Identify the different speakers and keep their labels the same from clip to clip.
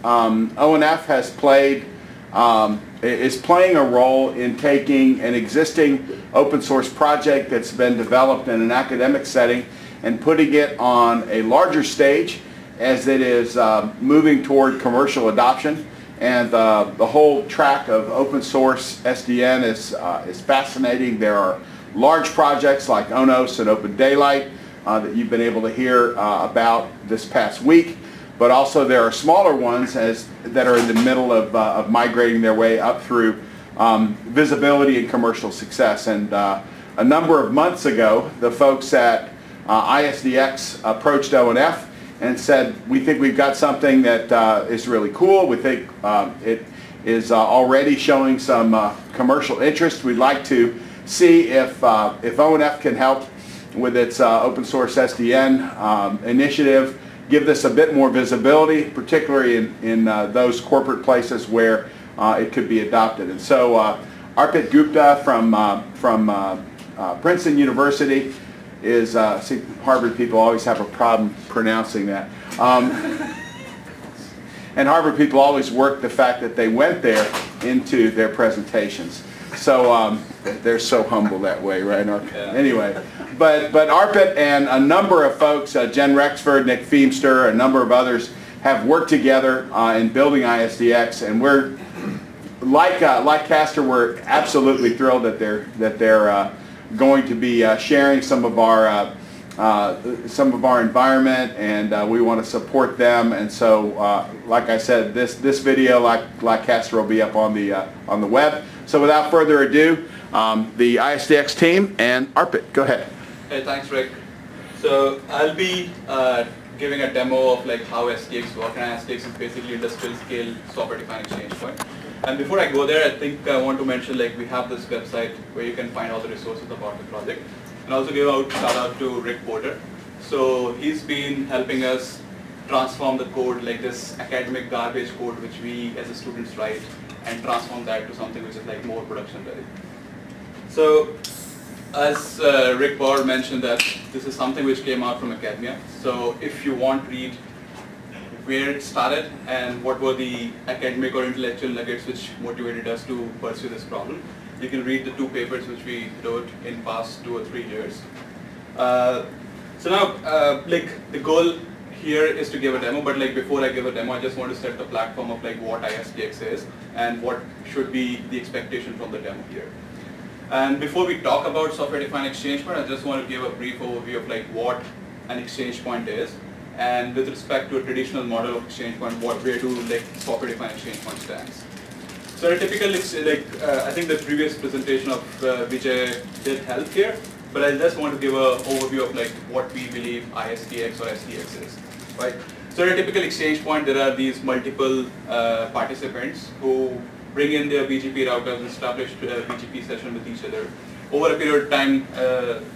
Speaker 1: ONF has is playing a role in taking an existing open source project that's been developed in an academic setting and putting it on a larger stage as it is moving toward commercial adoption. And the whole track of open source SDN is fascinating. There are large projects like ONOS and Open Daylight that you've been able to hear about this past week, but also there are smaller ones that are in the middle of migrating their way up through visibility and commercial success. And a number of months ago, the folks at iSDX approached ONF and said, we think we've got something that is really cool. We think it is already showing some commercial interest. We'd like to see if ONF can help with its open source SDN initiative, give this a bit more visibility, particularly in those corporate places where it could be adopted. And so Arpit Gupta from Princeton University is, see, Harvard people always have a problem pronouncing that. And Harvard people always work the fact that they went there into their presentations. So they're so humble that way, right, Arpit? Yeah. Anyway, but Arpit and a number of folks, Jen Rexford, Nick Feemster, a number of others, have worked together in building iSDX, and we're like Castor, we're absolutely thrilled that they're going to be sharing some of our environment, and we want to support them. And so, like I said, this video, like Castor, will be up on the web. So without further ado, the iSDX team and Arpit, go ahead.
Speaker 2: Hey, thanks, Rick. So I'll be giving a demo of like how SDX works, and SDX is basically industrial scale software-defined exchange point. And before I go there, I think I want to mention like we have this website where you can find all the resources about the project, and also give a shout out to Rick Porter. So he's been helping us transform the code, like this academic garbage code which we as students write, and transform that to something which is like more production ready. So as Rick Bauer mentioned, that this is something which came out from academia. So if you want to read where it started and what were the academic or intellectual nuggets which motivated us to pursue this problem, you can read the 2 papers which we wrote in past 2 or 3 years. So now, like the goal here is to give a demo, but like before I give a demo, I just want to set the platform of like what iSDX is and what should be the expectation from the demo here. And before we talk about software-defined exchange point, I just want to give a brief overview of like what an exchange point is, and with respect to a traditional model of exchange point, where do like software-defined exchange point stands. So a typical, I think the previous presentation of Vijay did help here, but I just want to give an overview of like what we believe iSDX or SDX is, right? So in a typical exchange point, there are these multiple participants who bring in their BGP routers and establish a BGP session with each other. Over a period of time,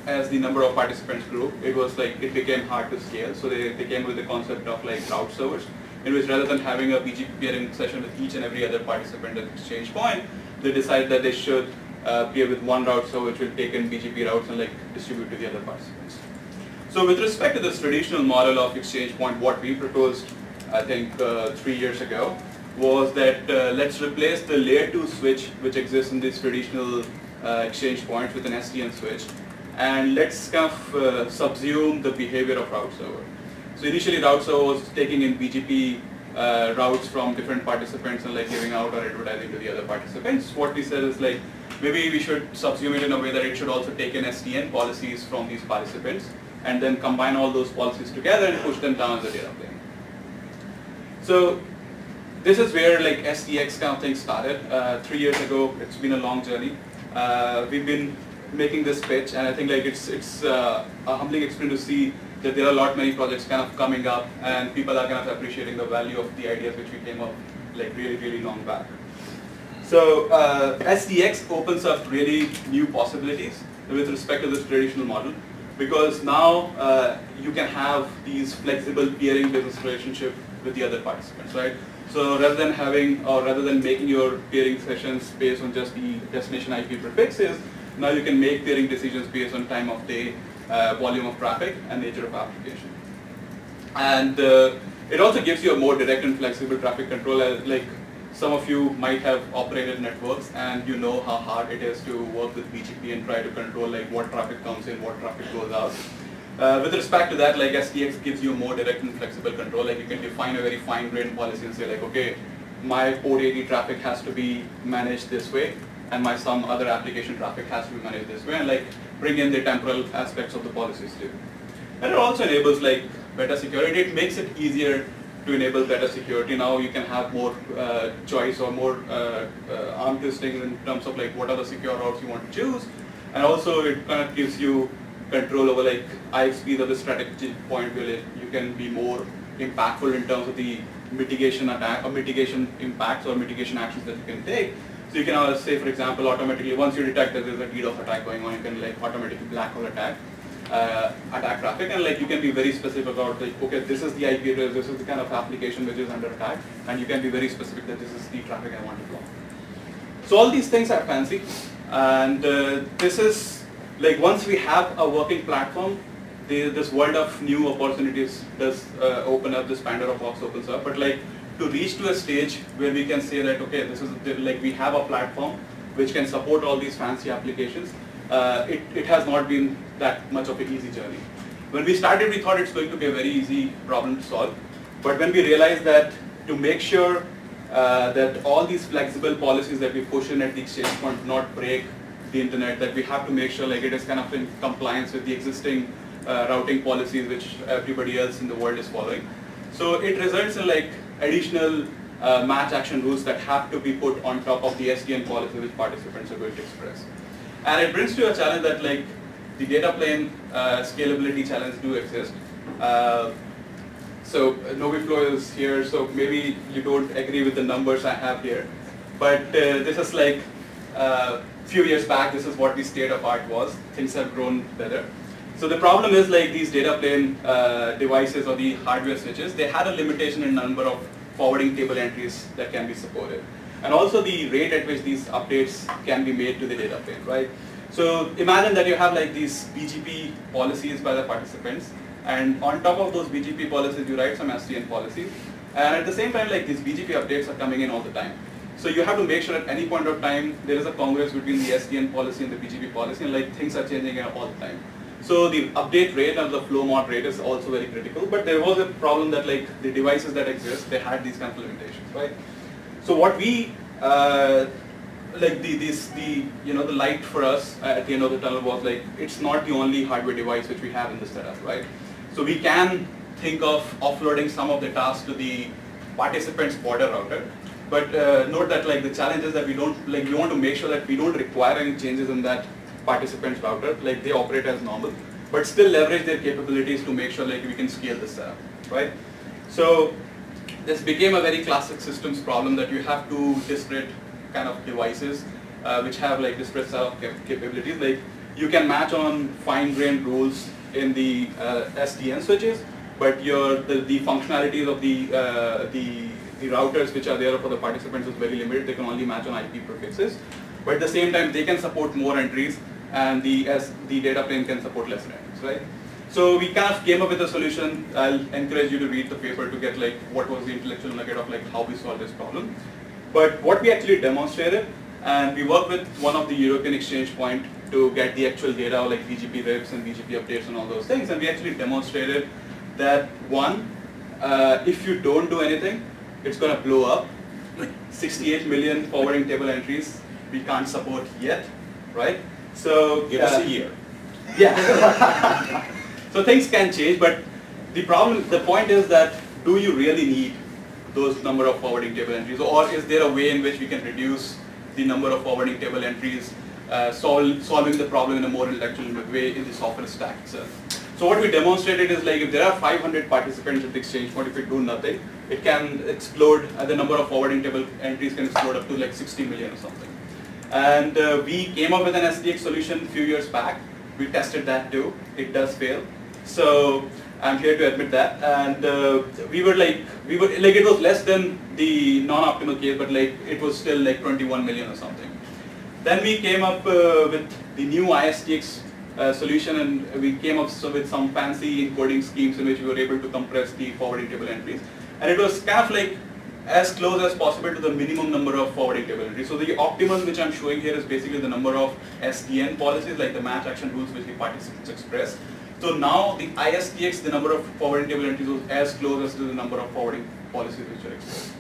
Speaker 2: as the number of participants grew, it became hard to scale. So they came with the concept of like route servers, in which rather than having a BGP peering session with each and every other participant at the exchange point, they decided that they should peer with one route server which will take in BGP routes and like distribute to the other participants. So with respect to this traditional model of exchange point, what we proposed, I think 3 years ago, was that let's replace the layer 2 switch which exists in these traditional exchange points with an SDN switch, and let's kind of subsume the behavior of route server. So initially route server was taking in BGP routes from different participants and like giving out or advertising to the other participants. What we said is like maybe we should subsume it in a way that it should also take in SDN policies from these participants and then combine all those policies together and push them down the data plane. So this is where like SDX kind of thing started 3 years ago. It's been a long journey. We've been making this pitch, and I think like it's a humbling experience to see that there are many projects kind of coming up, and people are kind of appreciating the value of the ideas which we came up like really long back. So SDX opens up really new possibilities with respect to this traditional model, because now you can have these flexible peering business relationship with the other participants, right? So rather than making your peering sessions based on just the destination IP prefixes, now you can make peering decisions based on time of day, volume of traffic, and nature of application. And It also gives you a more direct and flexible traffic control. Like some of you might have operated networks and you know how hard it is to work with BGP and try to control like what traffic comes in, what traffic goes out. With respect to that, like SDX gives you more direct and flexible control. Like you can define a very fine-grained policy and say like, okay, my port 80 traffic has to be managed this way, and my some other application traffic has to be managed this way, and like bring in the temporal aspects of the policies too. And it also enables like better security. It makes it easier to enable better security. Now you can have more choice or more arm twisting in terms of like what are the secure routes you want to choose, and also it kind of gives you control over like IXPs of the strategic point where you can be more impactful in terms of the mitigation attack or mitigation impacts or mitigation actions that you can take. So you can say, for example, automatically once you detect that there's a DDoS attack going on, you can like automatically black hole attack traffic, and like you can be very specific about like, okay, this is the IP address, this is the kind of application which is under attack, and you can be very specific that this is the traffic I want to block. So all these things are fancy, and this is like once we have a working platform, this world of new opportunities does open up, this Pandora box opens up. But like to reach to a stage where we can say that okay, this is like we have a platform which can support all these fancy applications. It has not been that much of an easy journey. When we started, we thought it's going to be a very easy problem to solve. But when we realized that to make sure that all these flexible policies that we push in at the exchange point do not break the internet, that we have to make sure like it is kind of in compliance with the existing routing policies which everybody else in the world is following. So it results in like additional match action rules that have to be put on top of the SDN policy which participants are going to express. And it brings to a challenge that like the data plane scalability challenge do exist. So Noviflow is here, so maybe you don't agree with the numbers I have here, but this is like few years back, this is what the state of art was. Things have grown better. So the problem is like these data plane devices or the hardware switches, they had a limitation in number of forwarding table entries that can be supported. And also the rate at which these updates can be made to the data plane, right? So imagine that you have like these BGP policies by the participants, and on top of those BGP policies, you write some SDN policies. And at the same time, like these BGP updates are coming in all the time. So you have to make sure at any point of time there is a congruence between the SDN policy and the BGP policy, and like things are changing all the time. So the update rate and the flow mod rate is also very critical. But there was a problem that like the devices that exist, they had these kind of limitations, right? So what we like the light for us at the end of the tunnel was like it's not the only hardware device which we have in this setup, right? So we can think of offloading some of the tasks to the participant's border router. But note that like the challenge is that we don't like we want to make sure that we don't require any changes in that participant's router, like they operate as normal, but still leverage their capabilities to make sure like we can scale this setup, right? So this became a very classic systems problem that you have two disparate kind of devices which have like disparate set of capabilities. Like you can match on fine-grained rules in the SDN switches, but the functionalities of the routers which are there for the participants is very limited. They can only match on IP prefixes, but at the same time they can support more entries, and the data plane can support lesser entries, right? So we kind of came up with a solution. I'll encourage you to read the paper to get like what was the intellectual nugget of like how we solved this problem. But what we actually demonstrated, and we worked with one of the European exchange point to get the actual data like BGP rips and BGP updates and all those things, and we actually demonstrated that one, if you don't do anything, it's going to blow up. 68 million forwarding table entries we can't support yet, right? So
Speaker 3: give us a year.
Speaker 2: Yeah. So things can change, but the point is that do you really need those number of forwarding table entries, or is there a way in which we can reduce the number of forwarding table entries, solving the problem in a more intellectual way in the software stack itself? So what we demonstrated is like if there are 500 participants at the exchange point, if we do nothing, it can explode, the number of forwarding table entries can explode up to like 60 million or something. And we came up with an SDX solution a few years back. We tested that too. It does fail. So I'm here to admit that. And it was less than the non-optimal case, but like it was still like 21 million or something. Then we came up with the new iSDX solution, and we came up with some fancy encoding schemes in which we were able to compress the forwarding table entries. and it was kind of like as close as possible to the minimum number of forwarding table entries. So the optimum which I'm showing here is basically the number of SDN policies, like the match action rules which the participants express. So now the iSDX, the number of forwarding table entries was as close as to the number of forwarding policies which were expressed.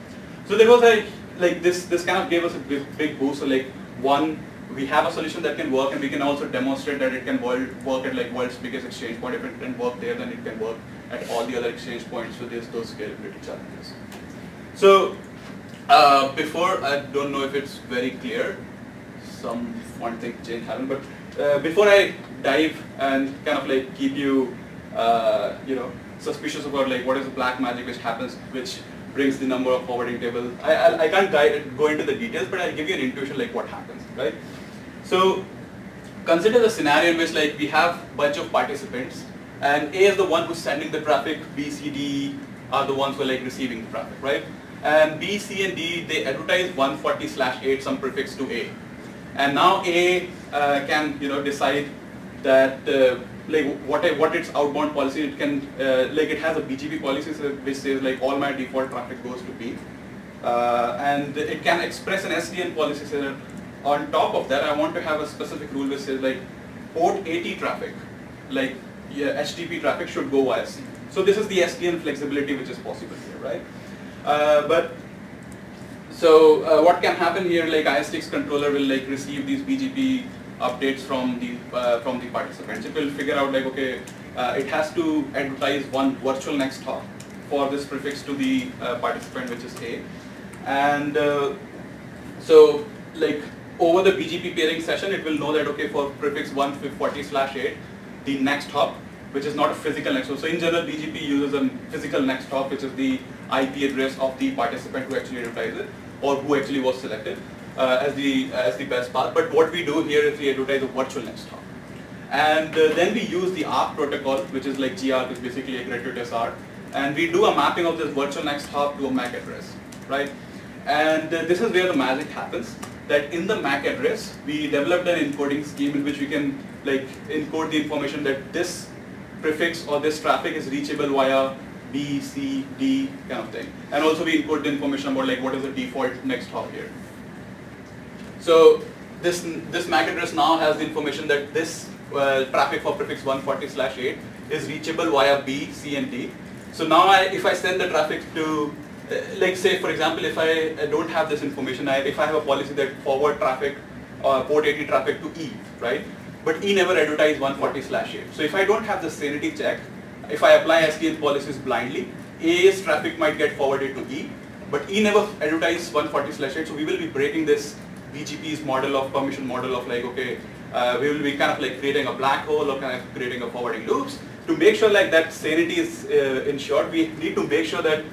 Speaker 2: So there was a, like this kind of gave us a big boost. So like one, we have a solution that can work, and we can also demonstrate that it can work at like world's biggest exchange point. If it can work there, then it can work at all the other exchange points. So there's those scalability challenges. So before, I don't know if it's very clear, some font thing change happened, but before I dive and kind of like keep you, you know, suspicious about like what is the black magic which happens, which brings the number of forwarding table. I can't go into the details, but I'll give you an intuition like what happens, right? So consider the scenario in which like we have a bunch of participants, and A is the one who's sending the traffic, B, C, D are the ones who are like receiving the traffic, right? And B, C, and D, they advertise 140/8 some prefix to A. And now A can, you know, decide that like what its outbound policy, it can like it has a BGP policy which says like all my default traffic goes to B, and it can express an SDN policy saying that on top of that I want to have a specific rule which says like port 80 traffic, like HTTP traffic should go via C. So this is the SDN flexibility which is possible here, right? What can happen here, like iSDX controller will like receive these BGP updates from the participants. It will figure out like, okay, it has to advertise one virtual next hop for this prefix to the participant, which is A. And so like over the BGP peering session, it will know that, okay, for prefix 140/8, the next hop, which is not a physical next hop. So in general, BGP uses a physical next hop, which is the IP address of the participant who actually advertised it, or who actually was selected as the best path. But what we do here is we advertise a virtual next hop. And then we use the ARC protocol, which is like gARC, is basically a gratuitous ARC. And we do a mapping of this virtual next hop to a MAC address, right? And this is where the magic happens, that in the MAC address, we developed an encoding scheme in which we can like encode the information that this prefix or this traffic is reachable via B, C, D kind of thing. And also we encode the information about like what is the default next hop here. So this MAC address now has the information that this traffic for prefix 140/8 is reachable via B, C, and D. So now if I send the traffic to, like say for example, if I don't have this information, if I have a policy that forward traffic or port 80 traffic to E, right? But E never advertise 140/8. So if I don't have the sanity check, if I apply SDN policies blindly, A's traffic might get forwarded to E, but E never advertise 140/8. So we will be breaking this BGP's model of permission model of like, okay, we will be kind of like creating a black hole or kind of creating a forwarding loops. To make sure like that sanity is ensured, we need to make sure that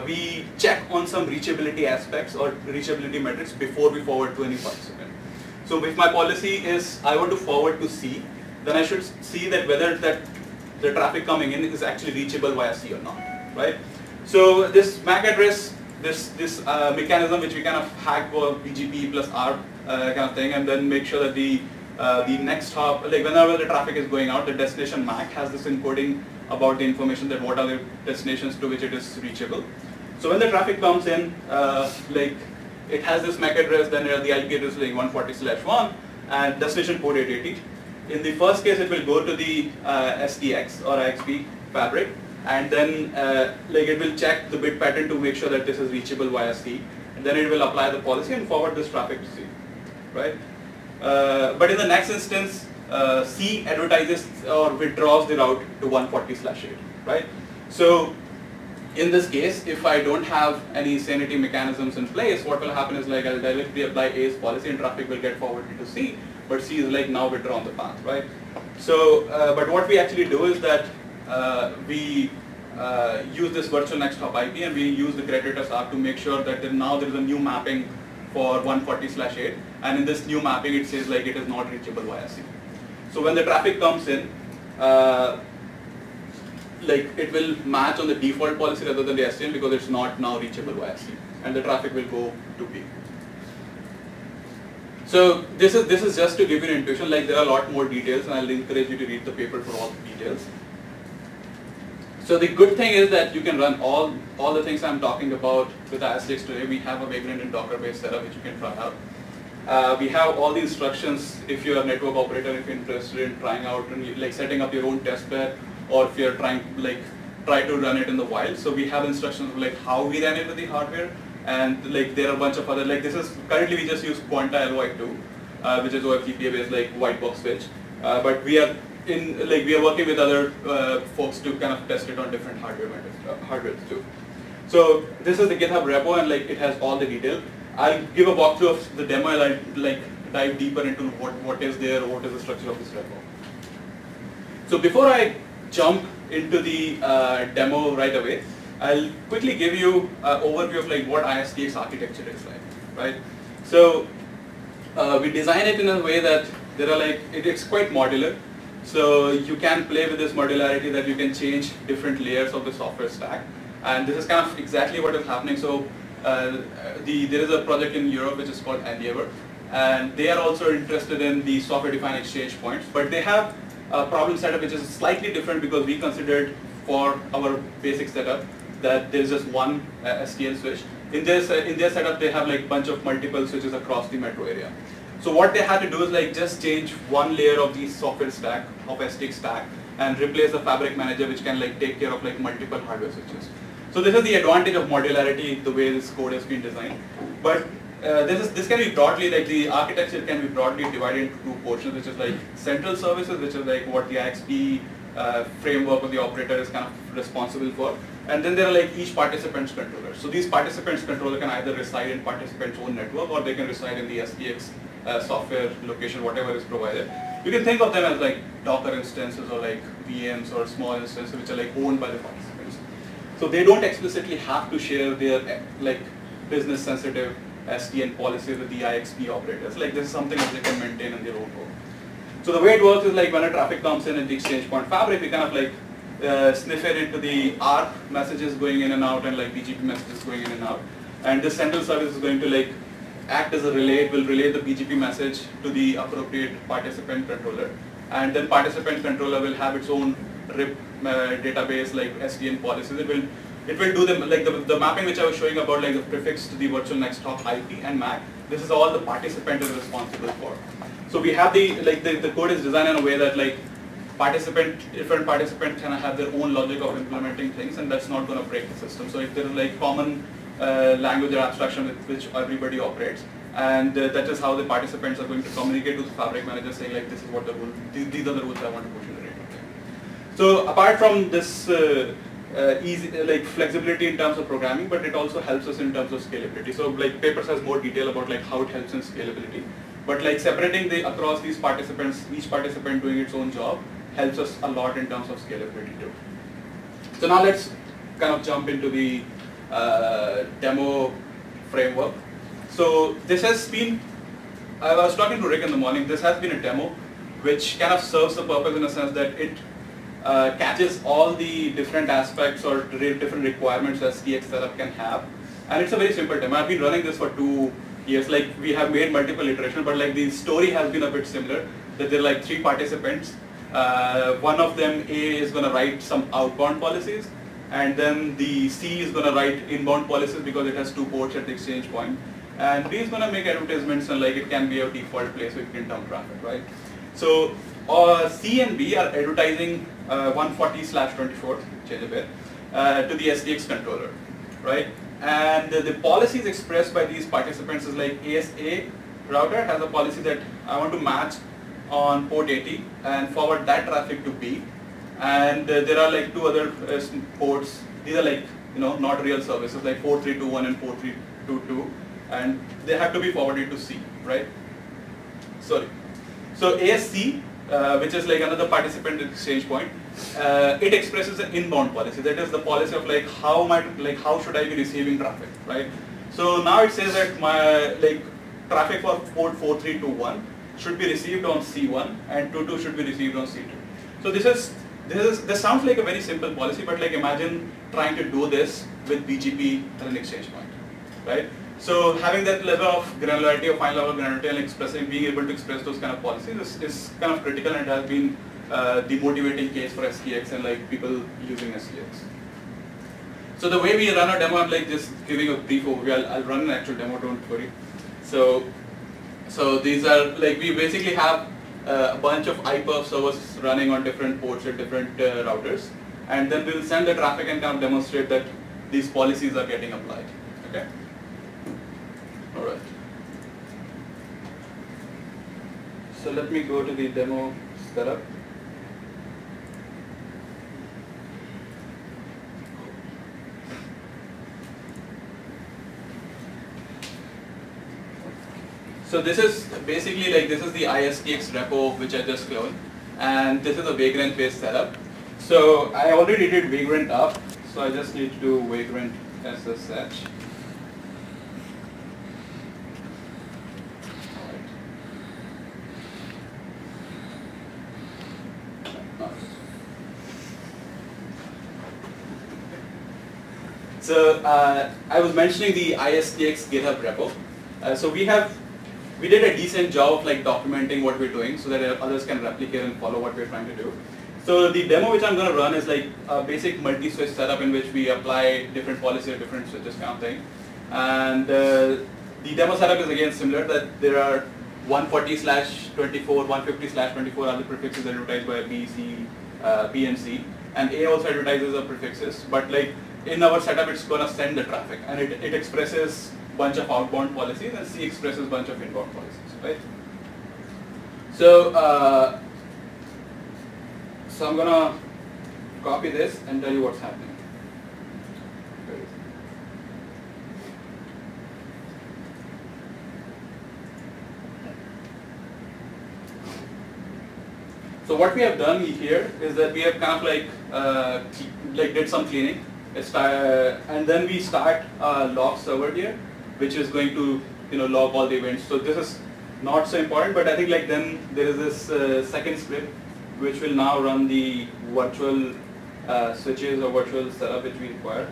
Speaker 2: we check on some reachability aspects or reachability metrics before we forward to any participant. So if my policy is I want to forward to C, then I should see that whether the traffic coming in is actually reachable via C or not, right? So this MAC address, this mechanism which we kind of hack for BGP plus R kind of thing, and then make sure that the next hop, like whenever the traffic is going out, the destination MAC has this encoding about the information that what are the destinations to which it is reachable. So when the traffic comes in, like it has this MAC address, then the IP address like 140/1 and destination port 880. In the first case, it will go to the SDX or IXP fabric, and then like it will check the bit pattern to make sure that this is reachable via C, and then it will apply the policy and forward this traffic to C, right? But in the next instance, C advertises or withdraws the route to 140/8, right? So in this case, if I don't have any sanity mechanisms in place, what will happen is like I'll directly apply A's policy and traffic will get forwarded to C, but C is like now withdrawn the path, right? So, but what we actually do is that we use this virtual next hop IP and we use the gratuitous ARC to make sure that now there is a new mapping for 140/8, and in this new mapping it says like it is not reachable via C. So when the traffic comes in, like it will match on the default policy rather than the SDN because it's not now reachable via C, and the traffic will go to B. So this is just to give you an intuition. Like there are a lot more details, and I'll encourage you to read the paper for all the details. So the good thing is that you can run all the things I'm talking about with iSDX today. We have a Vagrant and Docker-based setup which you can try out. We have all the instructions if you're a network operator, if you're interested in trying out and like setting up your own test bed, or if you're trying try to run it in the wild. So we have instructions of like how we run it with the hardware, and like there are a bunch of other, like this is currently we just use Quanta LY2, which is OFGPA based like white box switch, but we are working with other folks to kind of test it on different hardware too. So this is the GitHub repo, and like it has all the detail. I'll give a walkthrough of the demo and I'll dive deeper into what is there, what is the structure of this repo. So before I jump into the demo right away, I'll quickly give you an overview of like what iSDX architecture is like, right? So we design it in a way that there are it's quite modular. So you can play with this modularity that you can change different layers of the software stack. And this is kind of exactly what is happening. So there is a project in Europe which is called Endeavor, and they are also interested in the software-defined exchange points, but they have a problem setup which is slightly different because we considered for our basic setup that there's just one STL switch. In their setup, they have like bunch of multiple switches across the metro area. So what they had to do is like just change one layer of the software stack of SDX stack and replace the fabric manager, which can like take care of like multiple hardware switches. So this is the advantage of modularity, the way this code has been designed. But this can be broadly, like the architecture can be broadly divided into two portions, which is like central services, which is like what the IXP framework of the operator is kind of responsible for. And then there are like each participant's controller. So these participants' controller can either reside in participant's own network, or they can reside in the SDX software location, whatever is provided. You can think of them as like Docker instances or like VMs or small instances which are like owned by the participants. So they don't explicitly have to share their like business sensitive SDN policies with the IXP operators. Like this is something that they can maintain in their own home. So the way it works is like when a traffic comes in the exchange point fabric, we kind of like sniff it into the ARP messages going in and out and like BGP messages going in and out. And this central service is going to like act as a relay. It will relay the BGP message to the appropriate participant controller. And then participant controller will have its own RIP database like SDN policies. It will do them like the mapping which I was showing about like the prefix to the virtual next hop IP and MAC. This is all the participant is responsible for. So we have the code is designed in a way that like different participants can have their own logic of implementing things, and that's not going to break the system. So if there is like common language or abstraction with which everybody operates, and that is how the participants are going to communicate to the fabric manager saying like this is what the rule, these are the rules I want to push in the network. So apart from this easy like flexibility in terms of programming, but it also helps us in terms of scalability. So like Papers has more detail about like how it helps in scalability, but like separating across these participants, each participant doing its own job helps us a lot in terms of scalability too. So now let's kind of jump into the demo framework. So this has been, I was talking to Rick in the morning, this has been a demo which kind of serves the purpose in a sense that it catches all the different aspects or different requirements that SDX setup can have. And it's a very simple demo. I've been running this for 2 years. Like we have made multiple iterations, but like the story has been a bit similar, that there are like 3 participants. One of them, A, is going to write some outbound policies, and then the C is going to write inbound policies because it has 2 ports at the exchange point. And B is going to make advertisements, and like it can be a default place where you can dump traffic, right? So C and B are advertising 140/24, change a bit, to the SDX controller, right? And the policies expressed by these participants is like ASA router has a policy that I want to match on port 80 and forward that traffic to B. And there are like 2 other ports. These are like, you know, not real services like 4321 and 4322, and they have to be forwarded to C, right? Sorry. So ASC, which is like another participant exchange point, it expresses an inbound policy. That is the policy of like how should I be receiving traffic, right? So now it says that my traffic for port 4321 should be received on C1 and 22 should be received on C2. So this sounds like a very simple policy, but like imagine trying to do this with BGP as an exchange point, right? So having that level of granularity, or fine level of granularity, and being able to express those kind of policies is kind of critical, and it has been the motivating case for SDX and like people using SDX. So the way we run our demo, I'm like just giving a brief overview. I'll run an actual demo, don't worry. So these are like, we basically have a bunch of iPerf servers running on different ports at different routers, and then we'll send the traffic and kind of demonstrate that these policies are getting applied. Okay. All right. So let me go to the demo setup. So this is basically like, this is the iSDX repo which I just cloned, and this is a Vagrant based setup. So I already did Vagrant up, so I just need to do Vagrant SSH. So I was mentioning the iSDX GitHub repo. So we did a decent job of like documenting what we're doing so that others can replicate and follow what we're trying to do. So the demo which I'm going to run is like a basic multi-switch setup in which we apply different policies or different switches kind of thing. And the demo setup is again similar, that there are 140/24, 150/24 are the prefixes advertised by B, C, B and C, and A also advertises the prefixes, but like in our setup it's going to send the traffic, and it expresses bunch of outbound policies, and C expresses bunch of inbound policies, right? So, so I'm gonna copy this and tell you what's happening. So what we have done here is that we have kind of like did some cleaning, and then we start a log server here, which is going to log all the events. So this is not so important, but I think like then there is this second script which will now run the virtual switches or virtual setup which we require.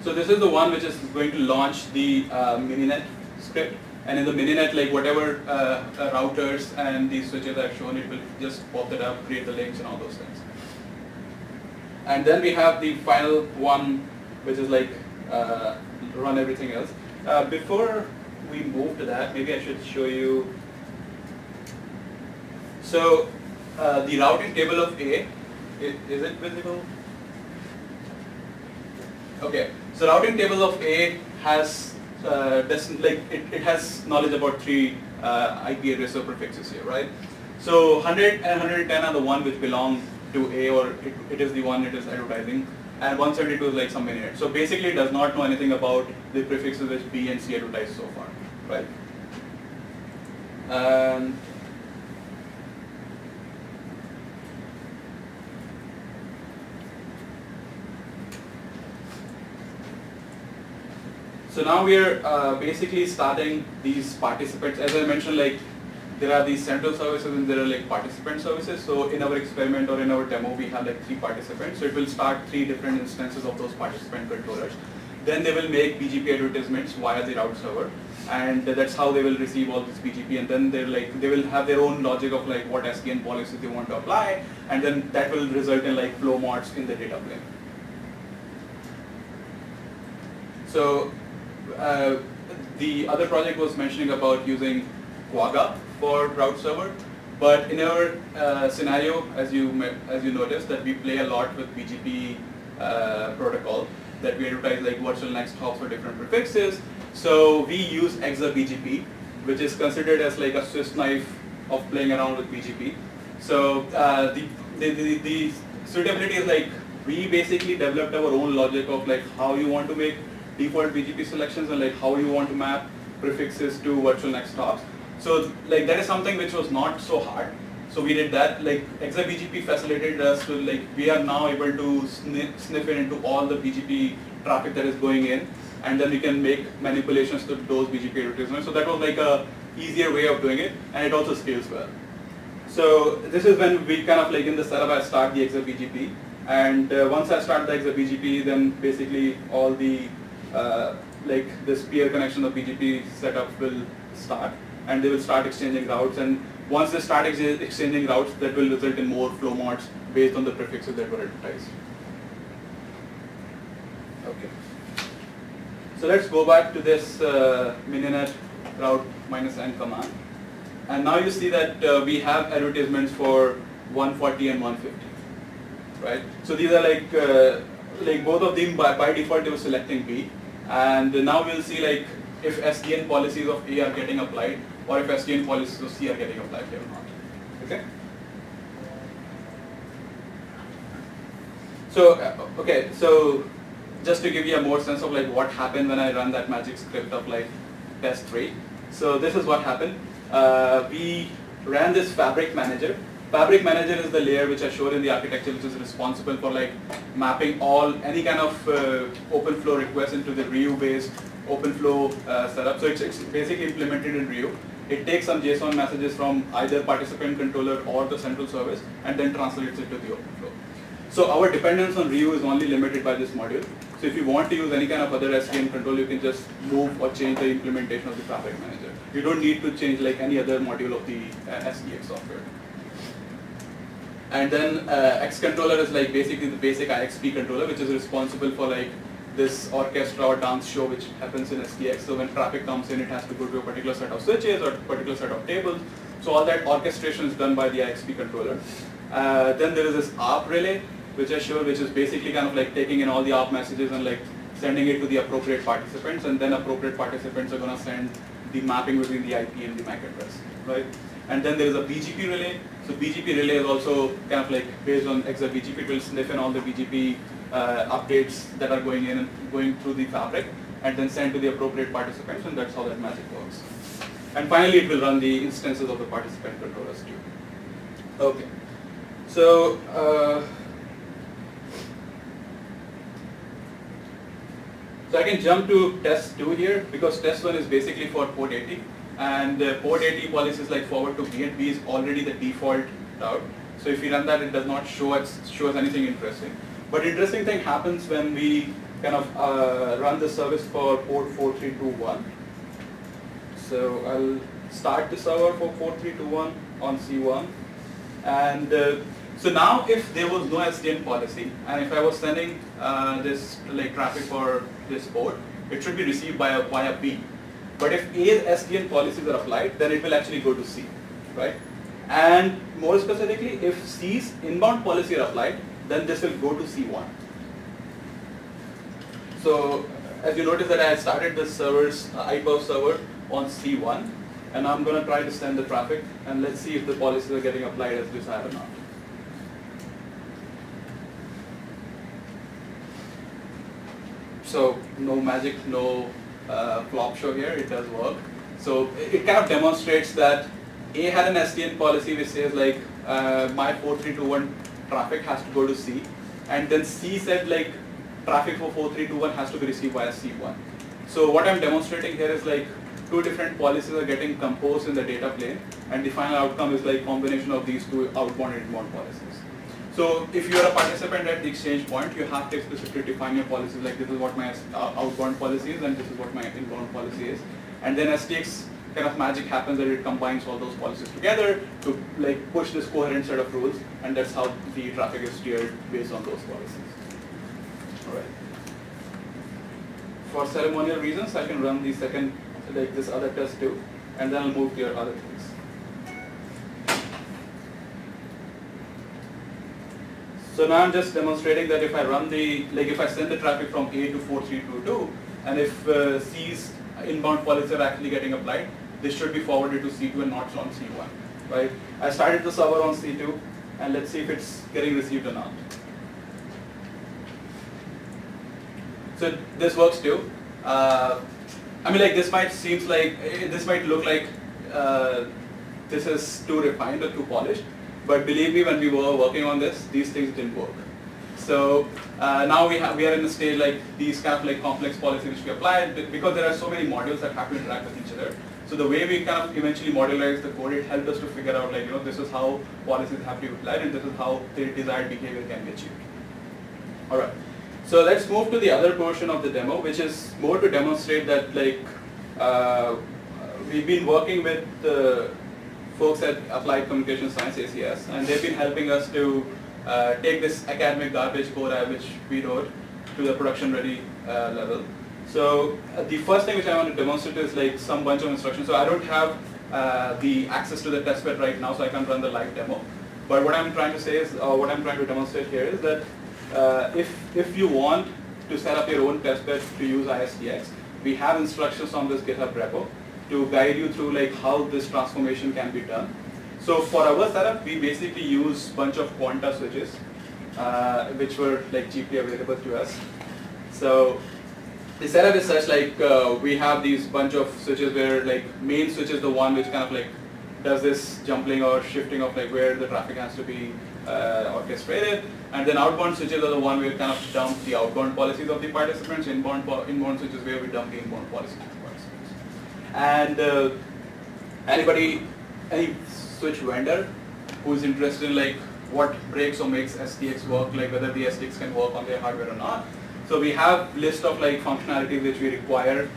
Speaker 2: So this is the one which is going to launch the mininet script, and in the mininet, like whatever routers and these switches I've shown, it will just pop that up, create the links and all those things. And then we have the final one, which is like run everything else. Before we move to that, maybe I should show you. So the routing table of A, is it visible? Okay, so routing table of A has it has knowledge about 3 IP address or prefixes here, right? So 100 and 110 are the one which belong to A, or it is the one it is advertising, and 172 is like some mininet. So basically it does not know anything about the prefixes which B and C advertise so far, right? So now we are basically starting these participants. As I mentioned, like there are these central services and there are like participant services. So in our experiment or in our demo, we have like 3 participants. So it will start 3 different instances of those participant controllers. Then they will make BGP advertisements via the route server, and that's how they will receive all this BGP. And then they will have their own logic of like what SDN policy they want to apply, and then that will result in like flow mods in the data plane. So the other project was mentioning about using Quagga for route server, but in our scenario, as you noticed, that we play a lot with BGP protocol, that we advertise like virtual next hops for different prefixes. So we use ExaBGP, which is considered as like a Swiss knife of playing around with BGP. So the suitability is like, we basically developed our own logic of like how you want to make default BGP selections and like how you want to map prefixes to virtual next hops. So like that is something which was not so hard. So we did that. Like ExaBGP facilitated us to we are now able to sniff in into all the BGP traffic that is going in, and then we can make manipulations to those BGP advertisements. So that was like a easier way of doing it, and it also scales well. So this is when we kind of in the setup I start the ExaBGP, and once I start the ExaBGP, then basically all the this peer connection of BGP setup will start, and they will start exchanging routes. And once they start exchanging routes, that will result in more flow mods based on the prefixes that were advertised. Okay. So let's go back to this mininet route -n command. And now you see that we have advertisements for 140 and 150, right? So these are both of them by default they were selecting B, and now we'll see if SDN policies of A are getting applied, or if SDN policies of C are getting applied or not. Okay. So okay, so just to give you a more sense of what happened when I run that magic script of test 3. So this is what happened. We ran this fabric manager. Fabric manager is the layer which I showed in the architecture, which is responsible for mapping any kind of open flow requests into the Rio-based open flow setup. So it's basically implemented in Rio. It takes some JSON messages from either participant controller or the central service, and then translates it to the open flow. So our dependence on Rio is only limited by this module. So if you want to use any kind of other SDN control, you can just move or change the implementation of the fabric manager. You don't need to change any other module of the SDX software. And then X controller is basically the basic IXP controller, which is responsible for this orchestra or dance show which happens in SDX. So when traffic comes in, it has to go to a particular set of switches or a particular set of tables. So all that orchestration is done by the IXP controller. Then there is this ARP relay, which I showed, which is basically kind of taking in all the ARP messages and sending it to the appropriate participants, and then appropriate participants are going to send the mapping between the IP and the MAC address, right? And then there is a BGP relay. So BGP relay is also kind of based on ExaBGP. It will sniff in all the BGP updates that are going in and going through the fabric, and then send to the appropriate participants, and that's how that magic works. And finally, it will run the instances of the participant controllers too. Okay. So so I can jump to test 2 here, because test 1 is basically for port 80, and port 80 policies forward to B, and B is already the default route. So if we run that, it does not show us anything interesting. But interesting thing happens when we kind of run the service for port 4321. So I'll start the server for 4321 on C1, and so now if there was no SDN policy, and if I was sending this traffic for this port, it should be received via B. But if A's SDN policies are applied, then it will actually go to C, right? And more specifically, if C's inbound policy are applied, then this will go to C1. So as you notice that I had started this server's iPerf server on C1, and I'm going to try to send the traffic, and let's see if the policies are getting applied as desired or not. So no magic, no flop show here, it does work. So it kind of demonstrates that A had an SDN policy which says my 4321 traffic has to go to C, and then C said traffic for 4321 has to be received via C1. So what I'm demonstrating here is 2 different policies are getting composed in the data plane, and the final outcome is combination of these 2 outbound and inbound policies. So if you are a participant at the exchange point, you have to explicitly define your policies, this is what my outbound policy is and this is what my inbound policy is. And then SDX kind of magic happens that it combines all those policies together to push this coherent set of rules, and that's how the traffic is steered based on those policies. All right. For ceremonial reasons, I can run the second, this other test too, and then I'll move to your other things. So now I'm just demonstrating that if I run if I send the traffic from A to 4322, and if C's inbound policies are actually getting applied, this should be forwarded to C2 and not on C1, right? I started the server on C2, and let's see if it's getting received or not. So this works too. I mean, this might look like this is too refined or too polished, But believe me, when we were working on this, these things didn't work. So now we are in a stage like these kind of like complex policies which we apply, because there are so many modules that have to interact with each other. So the way we kind of eventually modularize the code, it helped us to figure out like, this is how policies have to be applied and this is how the desired behavior can be achieved. All right. So let's move to the other portion of the demo, which is more to demonstrate that like we've been working with the folks at Applied Communication Science, ACS, and they've been helping us to take this academic garbage code which we wrote to the production ready level. So the first thing which I want to demonstrate is like some bunch of instructions. So I don't have the access to the testbed right now, so I can't run the live demo. But what I'm trying to say is, what I'm trying to demonstrate here is that if you want to set up your own testbed to use iSDX, we have instructions on this GitHub repo to guide you through like how this transformation can be done. So for our setup, we basically use a bunch of Quanta switches, which were like cheaply available to us. So the setup is such like we have these bunch of switches where like main switch is the one which kind of like does this jumping or shifting of like where the traffic has to be orchestrated, and then outbound switches are the one where we kind of dump the outbound policies of the participants, inbound switches where we dump the inbound policies of the participants. And any switch vendor who's interested in like what breaks or makes SDX work, like whether the SDX can work on their hardware or not. So we have list of like functionalities which we require,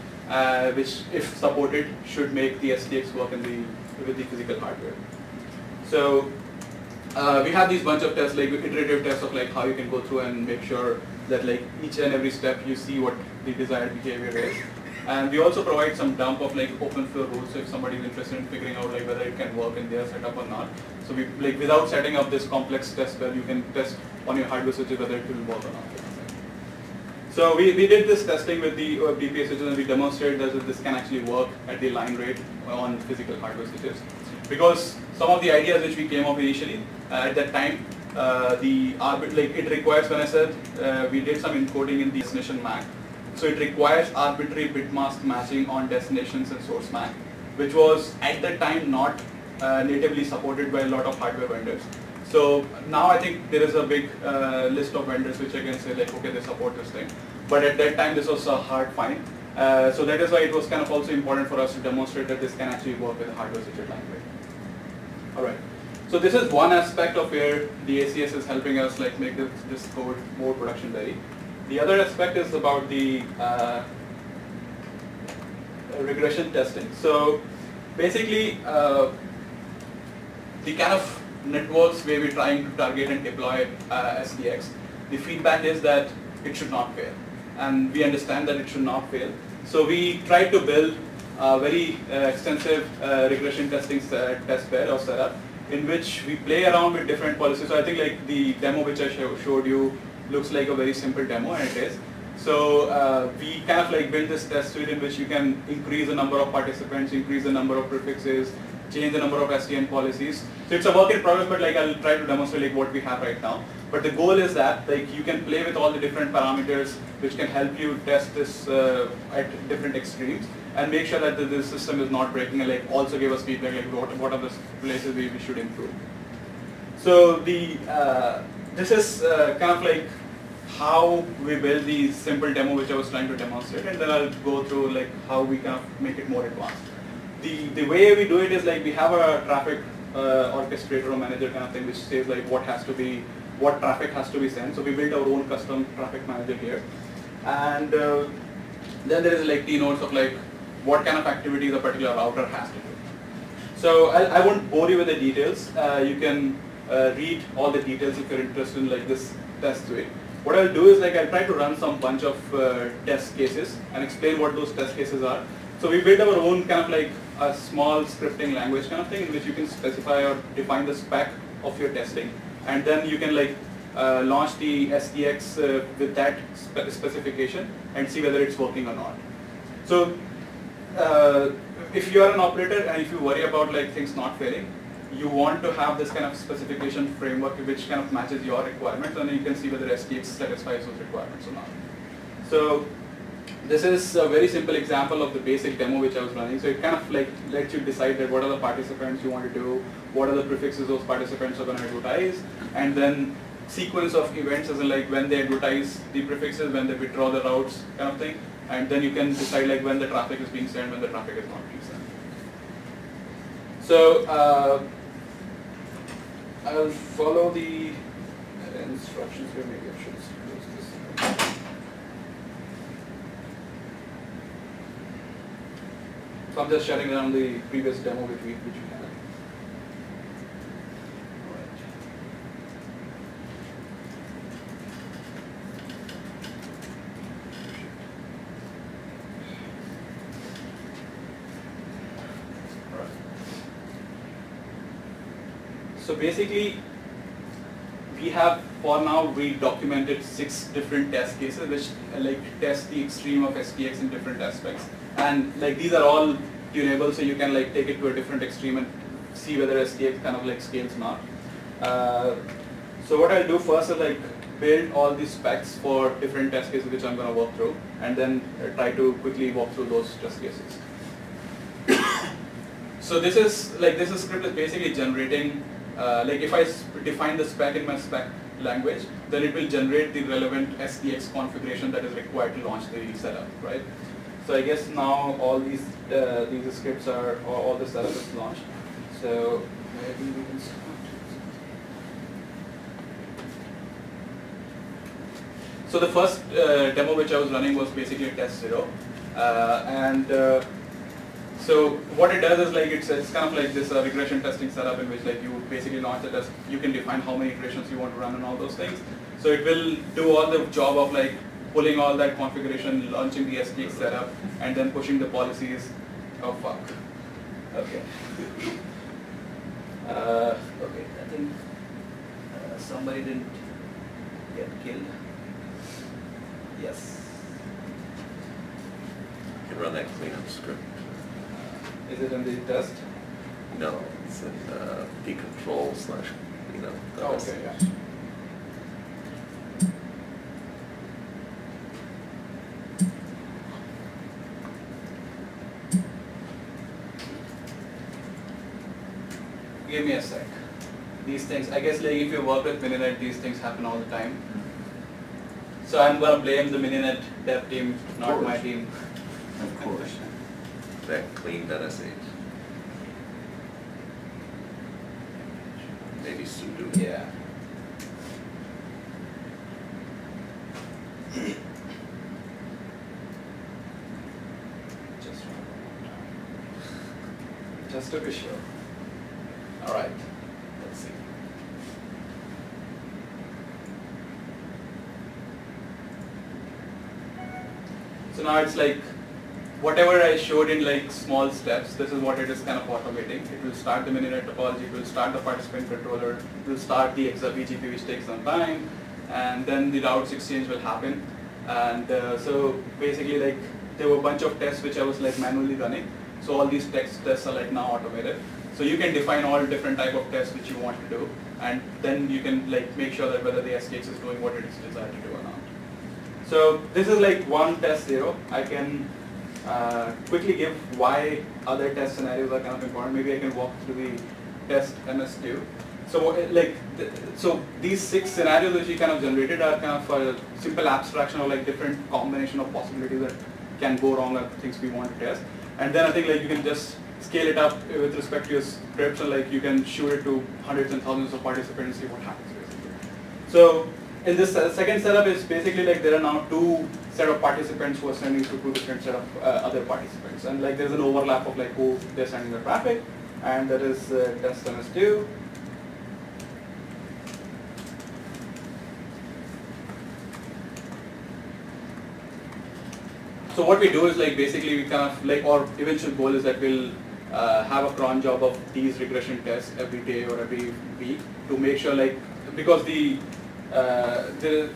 Speaker 2: which if supported should make the SDX work with the physical hardware. So we have these bunch of tests, like iterative tests of like how you can go through and make sure that like each and every step you see what the desired behavior is. And we also provide some dump of like open flow rules, so if somebody is interested in figuring out like whether it can work in their setup or not. So we like without setting up this complex test where you can test on your hardware switches whether it will work or not. So we did this testing with the DPA switches and we demonstrated that this can actually work at the line rate on physical hardware switches. Because some of the ideas which we came up initially at that time, it requires, when I said we did some encoding in the destination MAC. So it requires arbitrary bit mask matching on destinations and source MAC, which was at that time not natively supported by a lot of hardware vendors. So now I think there is a big list of vendors which I can say like, okay, they support this thing. But at that time this was a hard find. So that is why it was kind of also important for us to demonstrate that this can actually work with a hardware switcher line rate. Alright. So this is one aspect of where the ACS is helping us like make this code more production ready. The other aspect is about the regression testing. So basically, the kind of networks where we're trying to target and deploy SDX, the feedback is that it should not fail. And we understand that it should not fail. So we try to build a very extensive regression testing test bed or setup in which we play around with different policies. So I think like the demo which I showed you looks like a very simple demo, and it is. So we kind of like build this test suite in which you can increase the number of participants, increase the number of prefixes, change the number of SDN policies. So it's a work in progress, but like I'll try to demonstrate like what we have right now. But the goal is that like you can play with all the different parameters which can help you test this at different extremes and make sure that the system is not breaking, and like also give us feedback like what are the places we should improve. So this is kind of like how we build the simple demo which I was trying to demonstrate, and then I'll go through like how we kind of make it more advanced. The way we do it is like we have a traffic orchestrator or manager kind of thing which says like what traffic has to be sent. So we built our own custom traffic manager here, and then there is like the nodes of like what kind of activities a particular router has to do. So I won't bore you with the details. You can read all the details if you're interested in like this test suite. What I'll do is like I'll try to run some bunch of test cases and explain what those test cases are. So we built our own kind of like a small scripting language kind of thing in which you can specify or define the spec of your testing, and then you can like launch the SDX with that specification and see whether it's working or not. So if you are an operator and if you worry about like things not failing, you want to have this kind of specification framework which kind of matches your requirements, and you can see whether SDX satisfies those requirements or not. So this is a very simple example of the basic demo which I was running. So it kind of like lets you decide that what are the participants you want to do, what are the prefixes those participants are going to advertise, and then sequence of events as in like when they advertise the prefixes, when they withdraw the routes kind of thing, and then you can decide like when the traffic is being sent, when the traffic is not being sent. So I'll follow the instructions here. Maybe I should close this. So I'm just shutting down the previous demo which we had. Alright. So basically, we have for now we documented 6 different test cases which like test the extreme of SDX in different aspects. And like these are all tunable, so you can like take it to a different extreme and see whether SDX kind of like scales or not. So what I'll do first is like build all these specs for different test cases which I'm going to work through, and then try to quickly walk through those test cases. So this script is basically generating like if I define the spec in my spec language, then it will generate the relevant SDX configuration that is required to launch the setup, right? So I guess now all these scripts are, or all the setup is launched. So maybe we can start. So the first demo which I was running was basically test 0, so what it does is like it's kind of like this regression testing setup in which like you basically launch the test. You can define how many iterations you want to run and all those things. So it will do all the job of like pulling all that configuration, launching the SDX setup, and then pushing the policies. Oh fuck. Okay. Okay, I think somebody didn't get killed. Yes.
Speaker 3: You can run that cleanup script.
Speaker 2: Is it in the test?
Speaker 3: No, it's in decontrol / cleanup.
Speaker 2: Oh, okay, yeah. Give me a sec. These things, I guess like if you work with Mininet, these things happen all the time. So I'm going to blame the Mininet dev team, not my team.
Speaker 1: Of course.
Speaker 3: That clean.sh. Maybe sudo.
Speaker 2: Yeah. Just to be sure. All right. Let's see. So now it's like whatever I showed in like small steps, this is what it is kind of automating. It will start the Mininet topology, it will start the participant controller, it will start the XRPGP which takes some time, and then the routes exchange will happen. And so basically like there were a bunch of tests which I was like manually running. So all these tests are like now automated. So you can define all different type of tests which you want to do, and then you can like make sure that whether the SDX is doing what it is desired to do or not. So this is like one test 0. I can quickly give why other test scenarios are kind of important. Maybe I can walk through the test MS2. So so these 6 scenarios which we kind of generated are kind of a simple abstraction of like different combination of possibilities that can go wrong or things we want to test. And then I think like you can just scale it up with respect to your scripts, and like you can shoot it to hundreds and thousands of participants and see what happens basically. So in this second setup is basically like there are now 2 set of participants who are sending to 2 different set of other participants, and like there's an overlap of like who they're sending the traffic, and that is test MS2. So what we do is like basically we kind of like, our eventual goal is that we'll have a cron job of these regression tests every day or every week to make sure like, because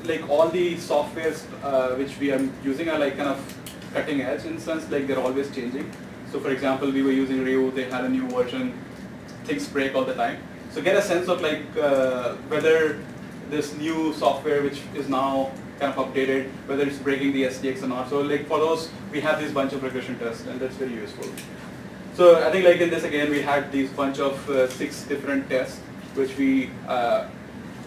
Speaker 2: like all the softwares which we are using are like kind of cutting edge in sense, like they're always changing. So for example, we were using Ryu, they had a new version, things break all the time. So get a sense of like whether this new software which is now kind of updated, whether it's breaking the SDX or not. So like for those, we have this bunch of regression tests, and that's very useful. So I think like in this again, we had these bunch of 6 different tests, which we,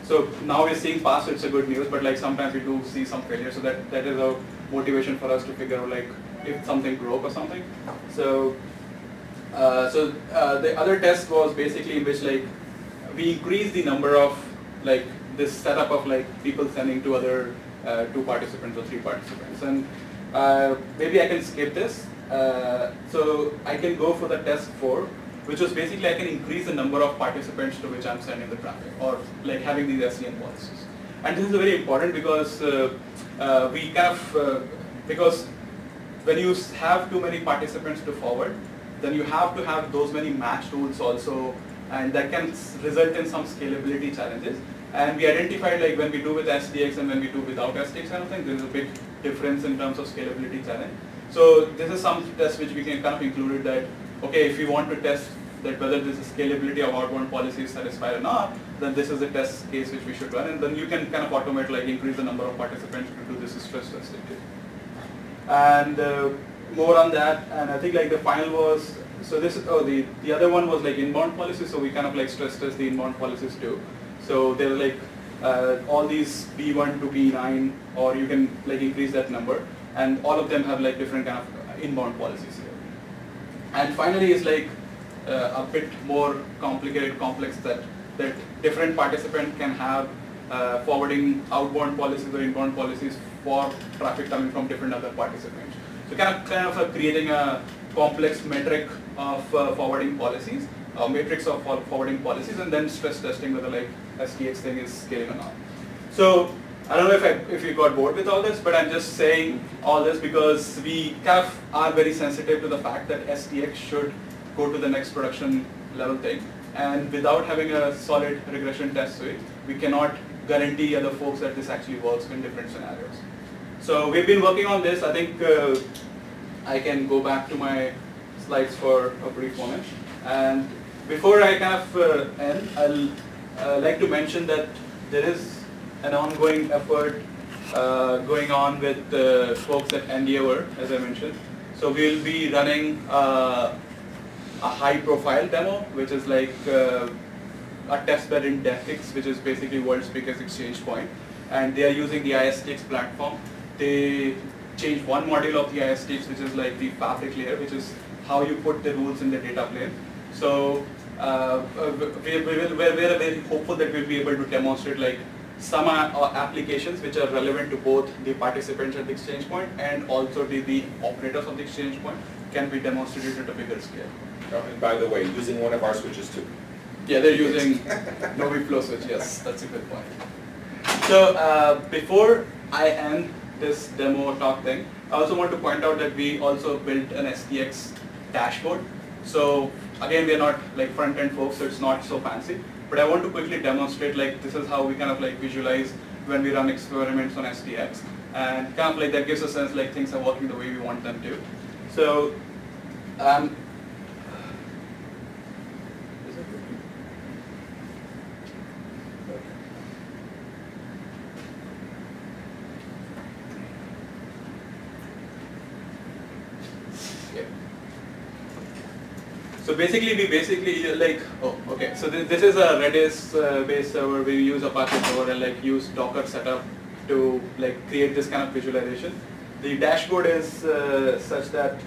Speaker 2: so now we're seeing pass, so it's a good news, but like sometimes we do see some failure, so that is a motivation for us to figure out like if something broke or something. So, the other test was basically in which like we increased the number of like this setup of like people sending to other 2 participants or 3 participants, and maybe I can skip this. So I can go for the test 4, which was basically I can increase the number of participants to which I'm sending the traffic, or like having these SDN policies. And this is very important because we kind of, because when you have too many participants to forward, then you have to have those many match rules also, and that can result in some scalability challenges. And we identified like when we do with SDX and when we do without SDX kind of thing, there's a big difference in terms of scalability challenge. So this is some test which we can kind of included that, okay, if you want to test that whether this is scalability of outbound policy is satisfied or not, then this is a test case which we should run, and then you can kind of automate like increase the number of participants to do this stress testing. And more on that, and I think like the final was, so this is, the other one was like inbound policy, so we kind of like stress test the inbound policies too. So there are like all these B1 to B9, or you can like increase that number, and all of them have like different kind of inbound policies here. And finally is like a bit more complicated, complex, that different participant can have forwarding outbound policies or inbound policies for traffic coming from different other participants. So kind of creating a complex metric of forwarding policies, matrix of forwarding policies, and then stress testing whether like SDX thing is scaling or not. So I don't know if you got bored with all this, but I'm just saying all this because we kind of are very sensitive to the fact that SDX should go to the next production level thing, and without having a solid regression test suite, we cannot guarantee other folks that this actually works in different scenarios. So we've been working on this. I think I can go back to my slides for a brief moment. And before I kind of end, I'll like to mention that there is an ongoing effort going on with folks at Endeavor, as I mentioned. So we'll be running a high-profile demo, which is like a testbed in DevFix, which is basically world's biggest exchange point. And they are using the iSDX platform. They changed one module of the iSDX, which is like the fabric layer, which is how you put the rules in the data plane. So we're very hopeful that we'll be able to demonstrate like some applications which are relevant to both the participants at the exchange point and also the operators of the exchange point can be demonstrated at a bigger scale.
Speaker 4: Oh, and by the way, using one of our switches too.
Speaker 2: Yeah, they're using Novi Flow switch. Yes, that's a good point. So before I end this demo talk thing, I also want to point out that we also built an SDX dashboard. So again, we're not like front-end folks, so it's not so fancy. But I want to quickly demonstrate like this is how we kind of like visualize when we run experiments on SDX, and kind of like that gives a sense like things are working the way we want them to. So So basically, we like, so this is a Redis based server. We use Apache server and like use Docker setup to like create this kind of visualization. The dashboard is such that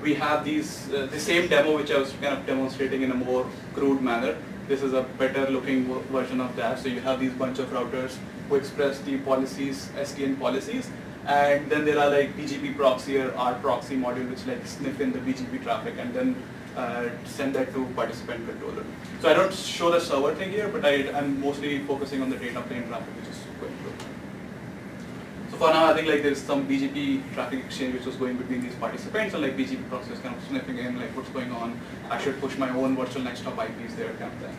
Speaker 2: we have these the same demo which I was kind of demonstrating in a more crude manner. This is a better looking version of that. So you have these bunch of routers who express the policies, SDN policies, and then there are like BGP proxy or rproxy module which like sniff in the BGP traffic and then send that to participant controller. So I don't show the server thing here, but I'm mostly focusing on the data plane traffic, which is going through. So for now, I think like there's some BGP traffic exchange which was going between these participants, and like BGP proxy is kind of sniffing in like what's going on. I should push my own virtual next hop IPs there, kind of thing.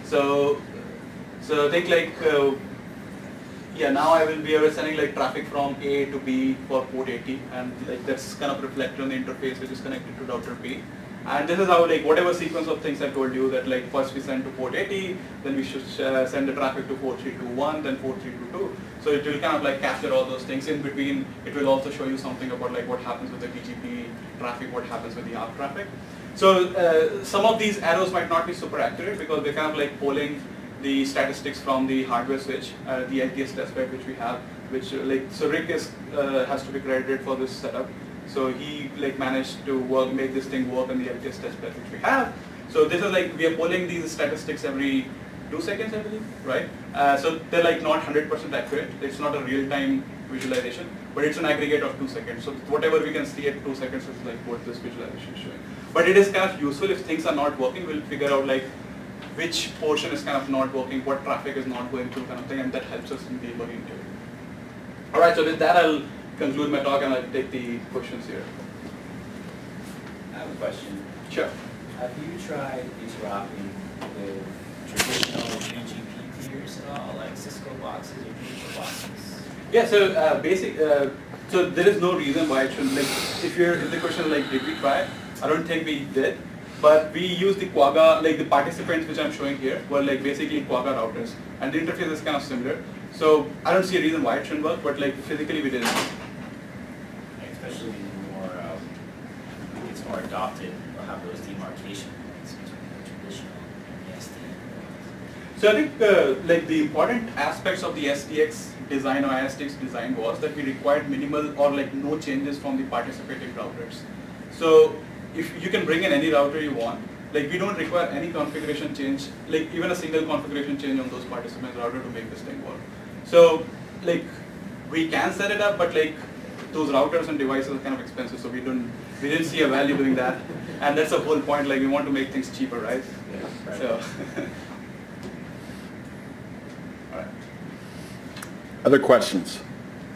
Speaker 2: So I think like yeah, now I will be sending like traffic from A to B for port 80, and like that's kind of reflected on the interface which is connected to router P. And this is how, like, whatever sequence of things I told you, that like first we send to port 80, then we should send the traffic to 4321, then 4322. So it will kind of like capture all those things. In between, it will also show you something about like what happens with the BGP traffic, what happens with the ARP traffic. So some of these arrows might not be super accurate because they're kind of like polling the statistics from the hardware switch, the LTS testbed which we have, which so Rick has to be credited for this setup. So he like managed to make this thing work on the LTS testbed which we have. So this is like, we are polling these statistics every 2 seconds, I believe, right? So they're like not 100% accurate. It's not a real-time visualization, but it's an aggregate of 2 seconds. So whatever we can see at 2 seconds is like what this visualization is showing. But it is kind of useful if things are not working. We'll figure out like which portion is kind of not working, what traffic is not going through, kind of thing, and that helps us in debug into it. All right, so with that, I'll conclude my talk and I'll take the questions here.
Speaker 5: I have a question.
Speaker 2: Sure.
Speaker 5: Have you tried interoperating with traditional BGP peers at all, like Cisco boxes or Juniper boxes?
Speaker 2: Yeah, so so there is no reason why it shouldn't, like, if the question is like, did we try? I don't think we did, but we use the Quagga, like the participants which I'm showing here were like basically Quagga routers, and the interface is kind of similar. So I don't see a reason why it shouldn't work, but like physically we didn't.
Speaker 5: Especially it's more adopted, we'll have those demarcation points between the traditional and the SDX.
Speaker 2: So I think like the important aspects of the SDX design or iSDX design was that we required minimal or like no changes from the participating routers. So if you can bring in any router you want, like we don't require any configuration change, like even a single configuration change on those participants router to make this thing work. So like we can set it up, but like those routers and devices are kind of expensive, so we didn't see a value doing that, and that's the whole point. Like we want to make things cheaper, right?
Speaker 5: Yeah, right.
Speaker 2: So. All right.
Speaker 1: Other questions?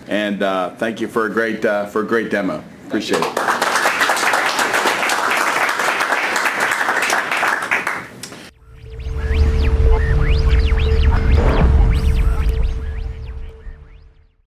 Speaker 1: And thank you for a great demo. Appreciate it.